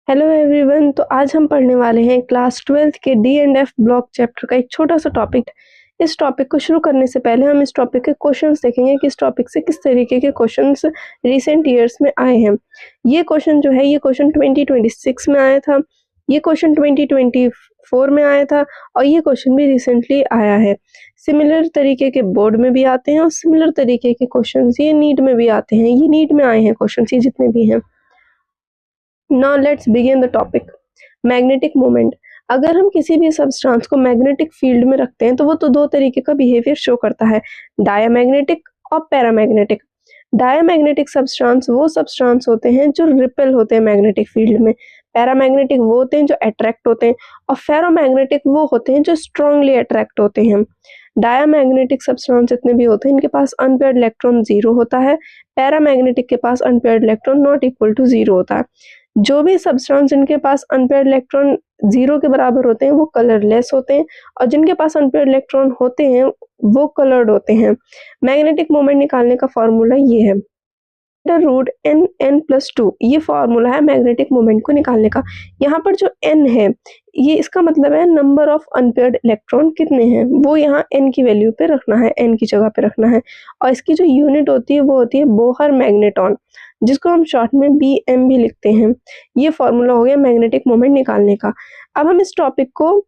Hello everyone. तो आज हम पढ़ने वाले हैं क्लास 12th के D and F block chapter का एक छोटा सा टॉपिक। इस टॉपिक को शुरू करने से पहले हम इस टॉपिक के क्वेश्चंस देखेंगे कि इस टॉपिक से किस तरीके के क्वेश्चंस रिसेंट ईयर्स में आए हैं। ये क्वेश्चन जो है ये क्वेश्चन 2026 में आया था, ये क्वेश्चन 2024 में आया था और ये क्वेश्चन भी रिसेंटली आया है। सिमिलर तरीके के बोर्ड में भी आते हैं और सिमिलर तरीके के क्वेश्चन ये नीट में भी आते हैं। ये नीट में आए हैं क्वेश्चन ये जितने भी हैं। Now let's begin the topic. Magnetic moment. अगर हम किसी भी सब्सटेंस को मैग्नेटिक फील्ड में रखते हैं तो वो तो दो तरीके का बिहेवियर शो करता है, डायमैग्नेटिक और पैरामैग्नेटिक। डायमैग्नेटिक सब्सटेंस वो सब्सटेंस होते हैं जो रिपेल होते हैं मैग्नेटिक फील्ड में, पैरामैग्नेटिक वो होते हैं जो अट्रैक्ट होते हैं और फेरोमैग्नेटिक वो होते हैं जो स्ट्रांगली अट्रैक्ट होते हैं। डायमैग्नेटिक सब्सटेंस जितने भी होते हैं इनके पास अनपेयर्ड इलेक्ट्रॉन 0 होता है, पैरामैग्नेटिक के पास unpaired electron not equal to 0 होता है। जो भी सब्सटेंस जिनके पास अनपेयर्ड इलेक्ट्रॉन 0 के बराबर होते हैं वो कलरलेस होते हैं और जिनके पास अनपेयर्ड इलेक्ट्रॉन होते हैं वो कलर्ड होते हैं। मैग्नेटिक मोमेंट निकालने का फॉर्मूला ये है √n+2। ये फॉर्मूला है मैग्नेटिक मोमेंट को निकालने का। यहाँ पर जो n है ये इसका मतलब है नंबर ऑफ अनपेयर्ड इलेक्ट्रॉन कितने हैं वो यहाँ n की वैल्यू पे रखना है, n की जगह पे रखना है। और इसकी जो यूनिट होती है वो होती है बोहर मैग्नेटॉन, जिसको हम शॉर्ट में BM भी लिखते हैं। ये फॉर्मूला हो गया मैग्नेटिक मोमेंट निकालने का। अब हम इस टॉपिक को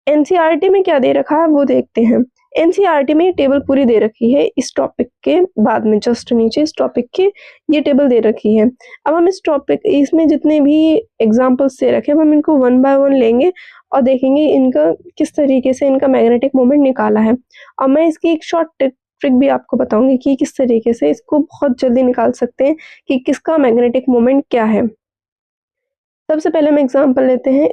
NCERT में क्या दे रखा है वो देखते हैं। NCERT में ये टेबल पूरी दे रखी है, इस टॉपिक के बाद में जस्ट नीचे इस टॉपिक के ये टेबल दे रखी है। अब हम इस टॉपिक इसमें जितने भी एग्जांपल्स दे रखे हैं हम इनको 1 बाय 1 लेंगे और देखेंगे इनका किस तरीके से इनका मैग्नेटिक मोमेंट निकाला है। और मैं इसकी एक शॉर्ट ट्रिक भी आपको बताऊंगी कि किस तरीके से इसको बहुत जल्दी निकाल सकते हैं कि किसका मैग्नेटिक मोमेंट क्या है। सबसे पहले हम एग्जांपल लेते हैं।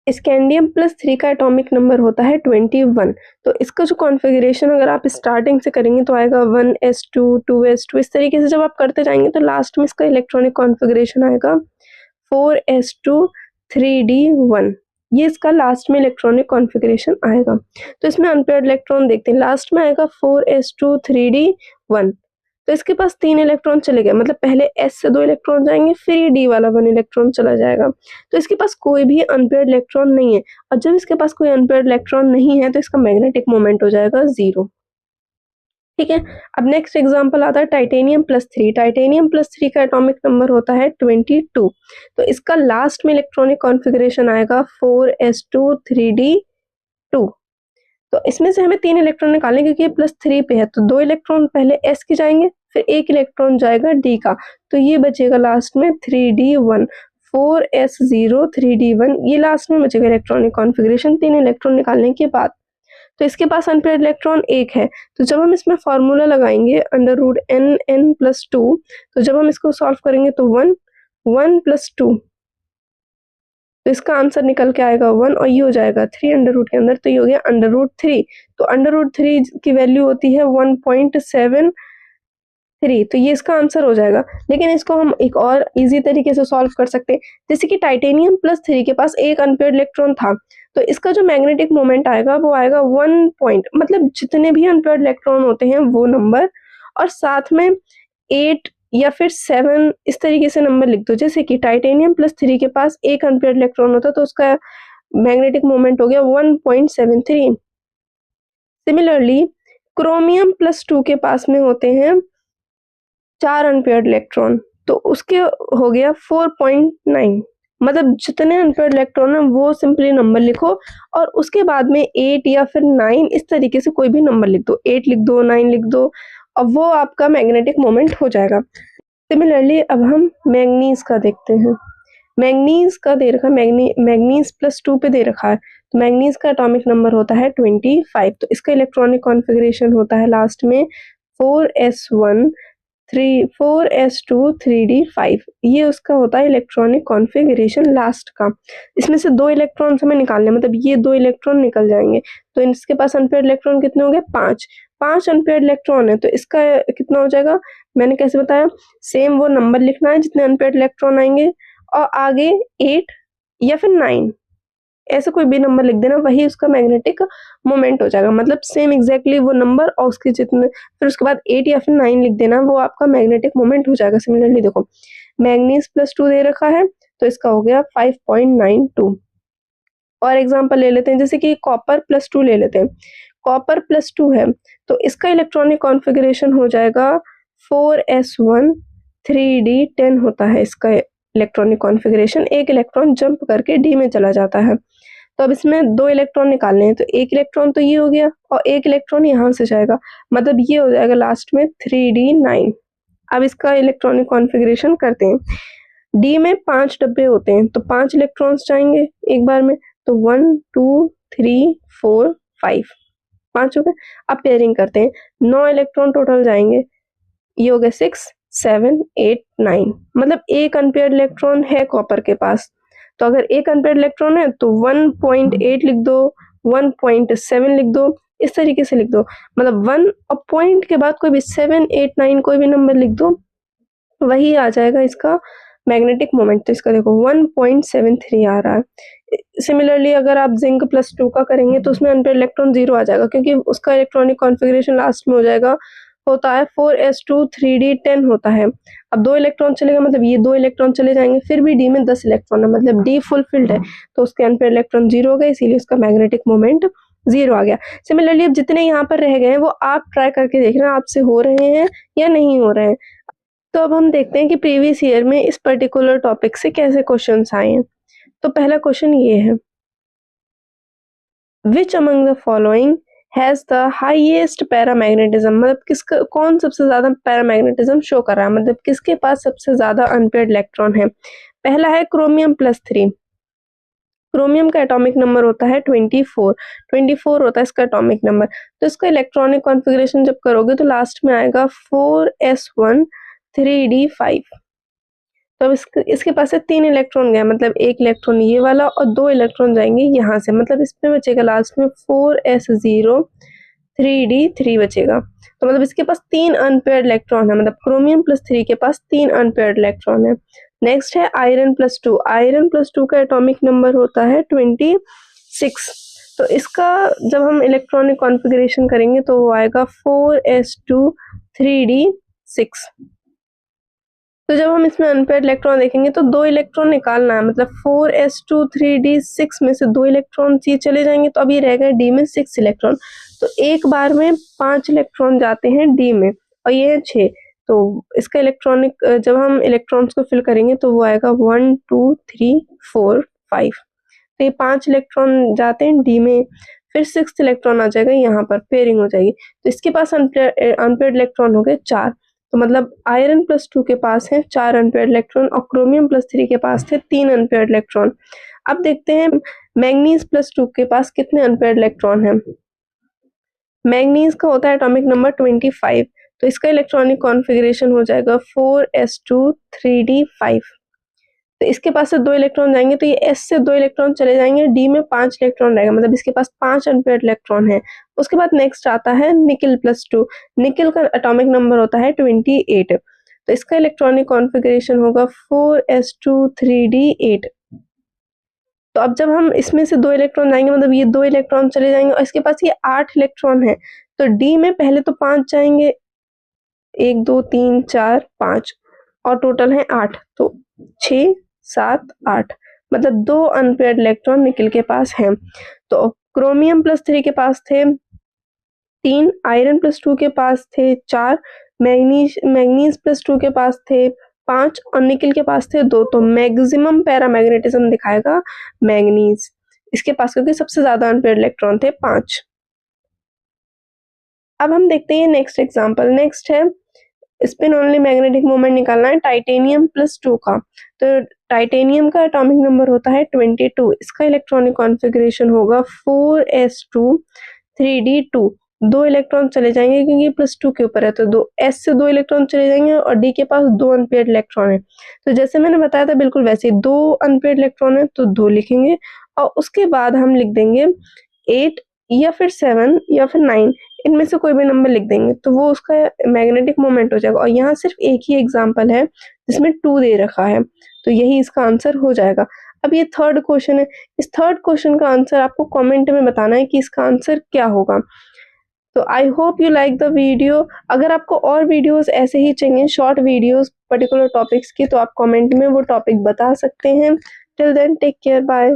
स्कैंडियम+3 का एटॉमिक नंबर होता है 21। तो इसका जो कॉन्फ़िगरेशन अगर आप स्टार्टिंग से करेंगे तो आएगा 1s2 2s2, इस तरीके से जब आप करते जाएंगे तो लास्ट में इसका इलेक्ट्रॉनिक कॉन्फ़िगरेशन आएगा 4s2 3d1। ये इसका लास्ट में इलेक्ट्रॉनिक कॉन्फ़िगरेशन आएगा। तो इसमें अनपेयर्ड इलेक्ट्रॉन देखते हैं, लास्ट में आएगा 4s2 3d1। तो इसके पास 3 इलेक्ट्रॉन चले गए, मतलब पहले s से 2 इलेक्ट्रॉन जाएंगे फिर ये d वाला 1 इलेक्ट्रॉन चला जाएगा। तो इसके पास कोई भी अनपेयर्ड इलेक्ट्रॉन नहीं है और जब इसके पास कोई अनपेयर्ड इलेक्ट्रॉन नहीं है तो इसका मैग्नेटिक मोमेंट हो जाएगा 0। ठीक है। अब नेक्स्ट एग्जांपल आता है टाइटेनियम+3। टाइटेनियम+3 का एटॉमिक नंबर होता है 22। तो इसका लास्ट में इलेक्ट्रॉनिक कॉन्फ़िगरेशन आएगा 4s2 3d2। तो इसमें से हमें 3 इलेक्ट्रॉन निकालने क्योंकि ये +3 पे है, तो 2 इलेक्ट्रॉन पहले s के जाएंगे फिर 1 इलेक्ट्रॉन जाएगा d का, तो ये बचेगा लास्ट में 3d1। 4s0 3d1 ये लास्ट में बचेगा इलेक्ट्रॉनिक कॉन्फ़िगरेशन 3 इलेक्ट्रॉन निकालने के बाद। तो इसके पास अनपेयर्ड इलेक्ट्रॉन 1 है, तो जब हम इसमें फॉर्मूला लगाएंगे √n+2, तो जब हम इसको सॉल्व करेंगे तो 1+2, तो इसका आंसर निकल के आएगा 1 और ये हो जाएगा 3 अंडर रूट के अंदर, तो ये हो गया √3। तो √3 की वैल्यू होती है 1.73, तो ये इसका आंसर हो जाएगा। लेकिन इसको हम एक और इजी तरीके से सॉल्व कर सकते हैं, जैसे कि टाइटेनियम+3 के पास एक अनपेयर्ड इलेक्ट्रॉन था, तो इसका जो मैग्नेटिक मोमेंट आएगा वो आएगा 1 पॉइंट, मतलब जितने भी अनपेयर्ड इलेक्ट्रॉन होते हैं वो नंबर और साथ में 8 या फिर 7 इस तरीके से नंबर लिख दो। जैसे कि टाइटेनियम+3 के पास एक अनपेयर्ड इलेक्ट्रॉन होता तो उसका मैग्नेटिक मोमेंट हो गया 1.73। सिमिलरली क्रोमियम+2 के पास में होते हैं 4 अनपेयर्ड इलेक्ट्रॉन, तो उसके हो गया 4.9। मतलब जितने अनपेयर्ड इलेक्ट्रॉन है वो सिंपली नंबर लिखो और उसके बाद में 8 या फिर 9 इस तरीके से कोई भी नंबर लिख दो, 8 लिख दो 9 लिख दो और वो आपका मैग्नेटिक मोमेंट हो जाएगा। सिमिलरली अब हम मैंगनीज का देखते हैं। मैंगनीज का दे रखा है, मैंगनीज +2 पे दे रखा है, तो मैंगनीज का एटॉमिक नंबर होता है 25। तो इसका इलेक्ट्रॉनिक कॉन्फ़िगरेशन होता है लास्ट में 4s1 4s2 3d5। ये उसका होता है इलेक्ट्रॉनिक कॉन्फ़िगरेशन लास्ट का। इसमें से 2 इलेक्ट्रॉन्स हमें निकालने, मतलब ये 2 इलेक्ट्रॉन निकल जाएंगे, तो इसके पास अनपेयर्ड इलेक्ट्रॉन कितने हो गए 5 अनपेयर्ड इलेक्ट्रॉन है, तो इसका कितना हो जाएगा मैंने कैसे बताया, सेम वो नंबर लिखना है जितने अनपेयर्ड इलेक्ट्रॉन आएंगे और आगे 8 या फिर 9 ऐसे कोई भी नंबर लिख देना, वही उसका मैग्नेटिक मोमेंट हो जाएगा। मतलब सेम एग्जैक्टली वो नंबर और उसके जितने फिर उसके बाद 8 या फिर 9 लिख देना, वो आपका मैग्नेटिक मोमेंट हो जाएगा। सिमिलरली देखो मैंगनीज +2 दे रखा है, तो इसका हो गया 5.92। और एग्जांपल ले लेते हैं, जैसे कि कॉपर प्लस 2 ले लेते हैं। कॉपर प्लस 2 है तो इसका इलेक्ट्रॉनिक कॉन्फ़िगरेशन हो जाएगा 4s1 3d10 होता है इसका इलेक्ट्रॉनिक कॉन्फ़िगरेशन। एक इलेक्ट्रॉन जंप करके डी में चला जाता है। तो अब इसमें 2 इलेक्ट्रॉन निकालने हैं, तो एक इलेक्ट्रॉन तो ये हो गया और एक इलेक्ट्रॉन यहाँ से जाएगा, मतलब ये हो जाएगा लास्ट में 3d9। अब इसका इलेक्ट्रॉनिक कॉन्फ़िगरेशन करते हैं। डी में 5 डब्बे होते हैं तो 5 इलेक्ट्रॉन्स जाएंगे एक बार में, तो 1 2 3 4 5 5 हो गए। अब पेयरिंग करते हैं, 9 इलेक्ट्रॉन टोटल जाएंगे, ये हो गए 6 7 8 9, मतलब एक अनपेयर्ड इलेक्ट्रॉन है कॉपर के पास। तो अगर एक अनपेयर्ड इलेक्ट्रॉन है तो 1.8 लिख दो, 1.7 लिख दो, इस तरीके से लिख दो, मतलब 1 और पॉइंट के बाद कोई भी 7 8 9 कोई भी नंबर लिख दो, वही आ जाएगा इसका मैग्नेटिक मोमेंट। तो इसका देखो 1.73 आ रहा है। सिमिलरली अगर आप जिंक प्लस 2 का करेंगे तो उसमें अनपेयर्ड इलेक्ट्रॉन 0 आ जाएगा, क्योंकि उसका इलेक्ट्रॉनिक कॉन्फ़िगरेशन लास्ट में हो जाएगा, होता है 4s2 3d10 होता है। अब 2 इलेक्ट्रॉन चलेगा, मतलब ये 2 इलेक्ट्रॉन चले जाएंगे, फिर भी डी में 10 इलेक्ट्रॉन है, मतलब डी फुलफिल्ड है, तो उसके अनपेयर्ड इलेक्ट्रॉन 0 हो गए, इसीलिए उसका मैग्नेटिक मोमेंट 0 आ गया। सिमिलरली अब जितने यहाँ पर रह गए हैं वो आप ट्राई करके देखना आपसे हो रहे हैं या नहीं हो रहे हैं। तो अब हम देखते हैं कि प्रीवियस ईयर में इस पर्टिकुलर टॉपिक से कैसे क्वेश्चंस आए हैं। तो पहला क्वेश्चन ये है, which among the following has the highest paramagnetism, मतलब किसका कौन सबसे ज्यादा पैरामैग्नेटिज्म शो कर रहा है, मतलब किसके पास सबसे ज्यादा अनपेयर्ड इलेक्ट्रॉन है। पहला है क्रोमियम प्लस 3। क्रोमियम का एटॉमिक नंबर होता है 24 होता है इसका एटॉमिक नंबर। तो इसका इलेक्ट्रॉनिक कॉन्फ़िगरेशन जब करोगे तो लास्ट में आएगा 4s1 3d5। तो अब इसके पास से 3 इलेक्ट्रॉन गए, मतलब एक इलेक्ट्रॉन ये वाला और 2 इलेक्ट्रॉन जाएंगे यहाँ से, मतलब इसमें बचेगा लास्ट में 4s0 3d3 बचेगा। तो मतलब इसके पास 3 अनपेयर्ड इलेक्ट्रॉन है, मतलब क्रोमियम प्लस 3 के पास 3 अनपेयर्ड इलेक्ट्रॉन है। नेक्स्ट है आयरन प्लस 2। आयरन प्लस 2 का एटॉमिक नंबर होता है 26। तो इसका जब हम इलेक्ट्रॉनिक कॉन्फ़िगरेशन करेंगे तो वो आएगा 4s2 3d6। तो जब हम इसमें अनपेयर्ड इलेक्ट्रॉन देखेंगे तो 2 इलेक्ट्रॉन निकालना है, मतलब 4s2 3d6 में से 2 इलेक्ट्रॉन ये चले जाएंगे, तो अभी रह गए डी में 6 इलेक्ट्रॉन। तो एक बार में 5 इलेक्ट्रॉन जाते हैं डी में और ये है 6। तो इसका इलेक्ट्रॉनिक जब हम इलेक्ट्रॉन्स को फिल करेंगे तो वो आएगा 1 2 3 4 5। तो ये 5 इलेक्ट्रॉन जाते हैं डी में, फिर 6th इलेक्ट्रॉन आ जाएगा, यहाँ पर पेयरिंग हो जाएगी। तो इसके पास अनपेयर्ड इलेक्ट्रॉन हो गए 4। तो मतलब आयरन प्लस 2 के पास है 4 अनपेयर्ड इलेक्ट्रॉन और क्रोमियम प्लस 3 के पास थे 3 अनपेयर्ड इलेक्ट्रॉन। अब देखते हैं मैंगनीज प्लस 2 के पास कितने अनपेयर्ड इलेक्ट्रॉन हैं। मैंगनीज का होता है एटॉमिक नंबर 25। तो इसका इलेक्ट्रॉनिक कॉन्फ़िगरेशन हो जाएगा 4s2 3d5। तो इसके पास से 2 इलेक्ट्रॉन जाएंगे, तो ये s से 2 इलेक्ट्रॉन चले जाएंगे, डी में 5 इलेक्ट्रॉन रहेगा, मतलब इसके पास 5 अनपेयर्ड इलेक्ट्रॉन है। उसके बाद नेक्स्ट आता है निकल प्लस 2। निकल का एटॉमिक नंबर होता है 28। तो इसका इलेक्ट्रॉनिक कॉन्फ़िगरेशन होगा 4s2 3d8। तो अब जब हम इसमें से 2 इलेक्ट्रॉन जाएंगे, मतलब ये 2 इलेक्ट्रॉन चले जाएंगे और इसके पास ये 8 इलेक्ट्रॉन है, तो डी में पहले तो 5 जाएंगे, 1 2 3 4 5 और टोटल है 8, तो 6 7 8, मतलब 2 अनपेयर्ड इलेक्ट्रॉन निकल के पास हैं। तो क्रोमियम प्लस 3 के पास थे 3, आयरन प्लस 2 के पास थे 4, मैग्नीज प्लस 2 के पास थे 5 और निकल के पास थे 2। तो मैक्सिमम पैरामैग्नेटिज्म दिखाएगा मैग्नीज इसके पास, क्योंकि सबसे ज्यादा अनपेयर्ड इलेक्ट्रॉन थे 5। अब हम देखते हैं नेक्स्ट एग्जांपल। नेक्स्ट है स्पिन ओनली मैग्नेटिक मोमेंट निकालना है टाइटेनियम प्लस 2 का। तो टाइटेनियम का एटॉमिक नंबर होता है 22। इसका इलेक्ट्रॉनिक कॉन्फ़िगरेशन होगा 4s2 3d2। 2 इलेक्ट्रॉन चले जाएंगे क्योंकि प्लस 2 के ऊपर है, तो 2 s से 2 इलेक्ट्रॉन चले जाएंगे और डी के पास 2 अनपेयर्ड इलेक्ट्रॉन है। तो जैसे मैंने बताया था बिल्कुल वैसे ही 2 अनपेयर्ड इलेक्ट्रॉन है तो 2 लिखेंगे और उसके बाद हम लिख देंगे 8 या फिर 7 या फिर 9, इनमें से कोई भी नंबर लिख देंगे, तो वो उसका मैग्नेटिक मोमेंट हो जाएगा। और यहाँ सिर्फ एक ही एग्जांपल है जिसमें 2 दे रखा है, तो यही इसका आंसर हो जाएगा। अब ये थर्ड क्वेश्चन है, इस थर्ड क्वेश्चन का आंसर आपको कमेंट में बताना है कि इसका आंसर क्या होगा। तो I hope you like the video. अगर आपको और वीडियोस ऐसे ही चाहिए, शॉर्ट वीडियोस पर्टिकुलर टॉपिक्स की, तो आप कमेंट में वो टॉपिक बता सकते हैं। Till then take care, bye.